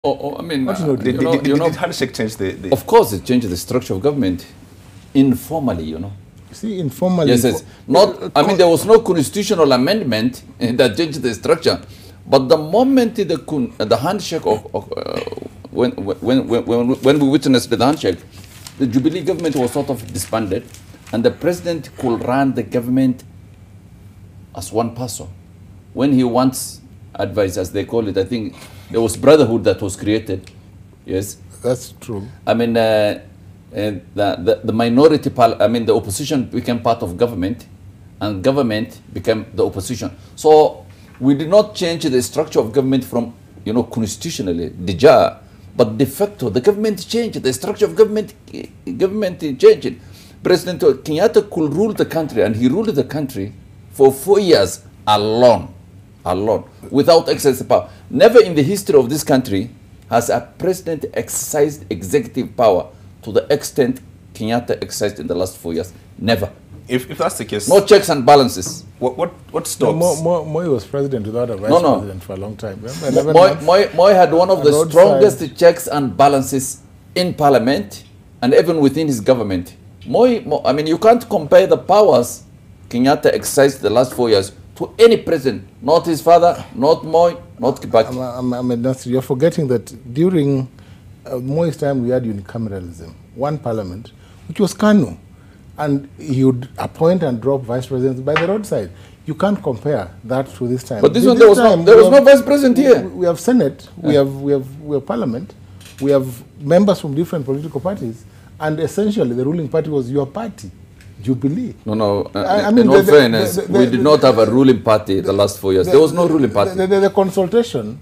I mean, did Handshake change the... Of course, it changed the structure of government informally, See, informally... Yes. There was no constitutional amendment that changed the structure. But the moment the handshake when we witnessed the handshake, the Jubilee government was sort of disbanded, and the president could run the government as one person. When he wants advice, as they call it, I think there was brotherhood that was created. Yes, that's true. I mean, the minority, the opposition became part of government, and government became the opposition. So we did not change the structure of government from, constitutionally, deja, but de facto, the government changed, the structure of government changed. President Kenyatta could rule the country, and he ruled the country for 4 years alone, without excessive power. Never in the history of this country has a president exercised executive power to the extent Kenyatta exercised in the last 4 years. Never. If that's the case, no checks and balances. What stops? Moi was president without a vice president for a long time. Moi had one of the strongest checks and balances in parliament and even within his government. You can't compare the powers Kenyatta exercised the last 4 years to any president, not his father, not Moi, not Kibaki. Ahmednasir, you're forgetting that during Moi's time we had unicameralism, one parliament, which was KANU. And he would appoint and drop vice presidents by the roadside. You can't compare that to this time. But this one, there was no vice president here. We have Senate, we have Parliament, we have members from different political parties, and essentially the ruling party was your party, Jubilee. In all fairness, we did not have a ruling party the last 4 years. There was no ruling party. The consultation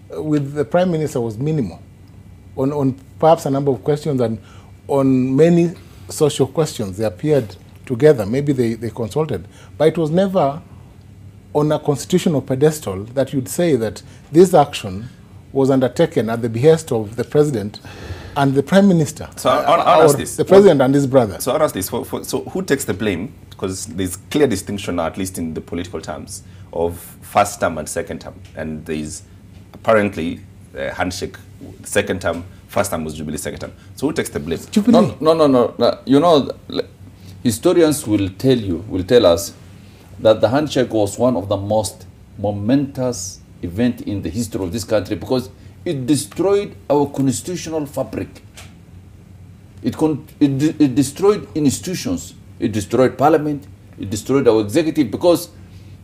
with the Prime Minister was minimal on perhaps a number of questions, and on many social questions. They appeared together. Maybe they consulted. But it was never on a constitutional pedestal that you'd say that this action was undertaken at the behest of the president and the prime minister. So I'll ask this. The president and his brother. So I'll ask this. So who takes the blame? Because there's clear distinction, at least in the political terms, of first term and second term. And there's apparently a handshake, second term. First time was Jubilee, second time. So who takes the blame? Jubilee. No. Historians will tell us that the handshake was one of the most momentous events in the history of this country because it destroyed our constitutional fabric. It destroyed institutions. It destroyed parliament. It destroyed our executive because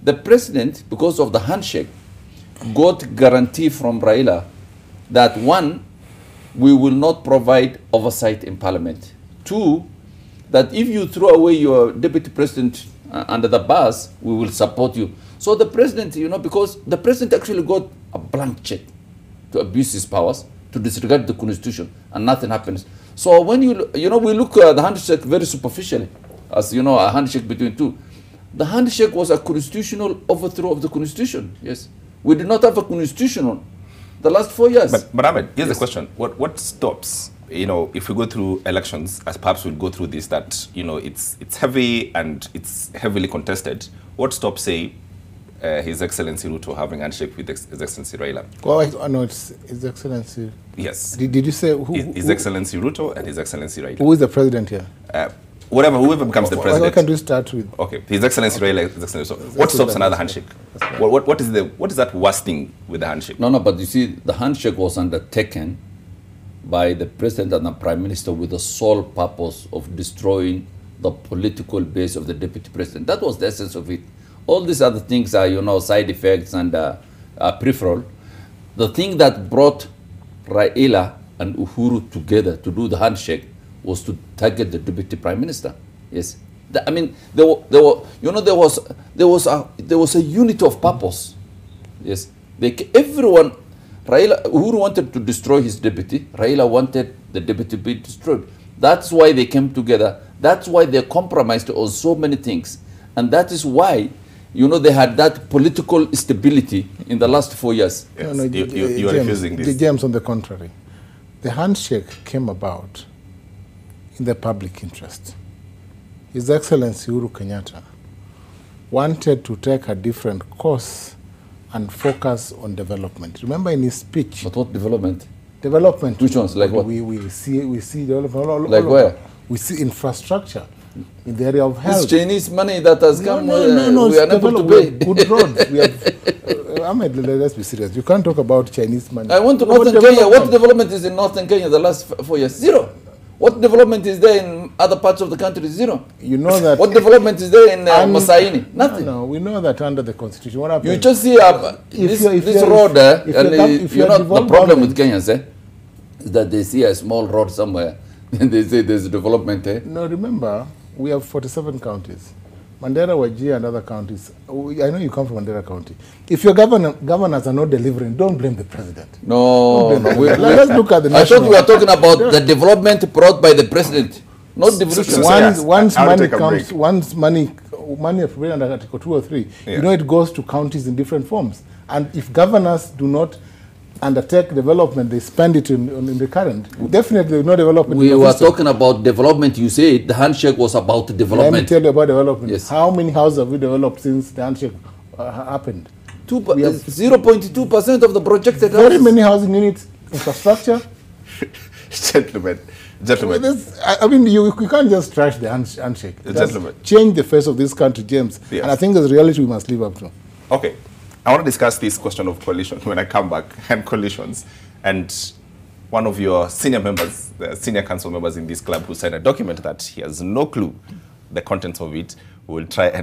the president, because of the handshake, got guarantee from Raila that one, we will not provide oversight in parliament. Two, that if you throw away your deputy president under the bus, we will support you. So the president, because the president actually got a blank check to abuse his powers, to disregard the constitution, and nothing happens. So when we look at the handshake very superficially, as a handshake between two. The handshake was a constitutional overthrow of the constitution. Yes, we did not have a constitution the last 4 years. But Ahmed, here's the question: what stops? If we go through elections, as perhaps we'll go through this, that it's heavy and it's heavily contested. What stops, say, His Excellency Ruto having a handshake with His Excellency Raila? Well, no, it's His Excellency. Yes. Did you say who? His Excellency Ruto and His Excellency Raila. Who is the president here? Whoever becomes the president. What can we start with? Okay, His Excellency Raila. His Excellency. So what stops another handshake? What is that worst thing with the handshake? No, but you see, the handshake was undertaken by the president and the prime minister with the sole purpose of destroying the political base of the deputy president. That was the essence of it. All these other things are, side effects and peripheral. The thing that brought Raila and Uhuru together to do the handshake was to target the deputy prime minister. Yes, there was a unity of purpose. Yes, everyone. Uhuru wanted to destroy his deputy. Raila wanted the deputy to be destroyed. That's why they came together. That's why they compromised on so many things, and that is why. They had that political stability in the last 4 years. Yes. No, you are refusing this. James, on the contrary, the handshake came about in the public interest. His Excellency Uhuru Kenyatta wanted to take a different course and focus on development. Remember in his speech... But what development? development. Which ones? Like what? We see development all Like over. where? We see infrastructure in the area of health. This Chinese money that has come, no, we are unable to we pay. have good roads. We have, Ahmed, let's be serious. You can't talk about Chinese money. I went to What Northern Kenya. What development is in Northern Kenya the last 4 years? Zero. What development is there in other parts of the country? Zero. You know that. What development is there in Masaini? Nothing. No, we know that under the constitution. What happens? You just see this road, the problem with Kenyans, is that they see a small road somewhere, and they say there's development. No, remember, we have 47 counties. Mandera, Wajir, and other counties. I know you come from Mandera County. If your governors are not delivering, don't blame the president. No, let's look at the I thought we were talking about the development brought by the president, not devolution. Once money appropriated under Article 2 or 3, you know it goes to counties in different forms. And if governors do not undertake development, they spend it in the current. Definitely no development. We were talking about development. You say the handshake was about development. Let me tell you about development. Yes. How many houses have we developed since the handshake happened? 0.2% of the projected very houses. many housing units, infrastructure. Gentlemen. I mean, you can't just trash the handshake. Gentlemen. Change the face of this country, James. Yes. And I think there's a reality we must live up to. Okay. I want to discuss this question of coalition when I come back, and coalitions. And one of your senior members, the senior council members in this club who signed a document that he has no clue the contents of it, will try and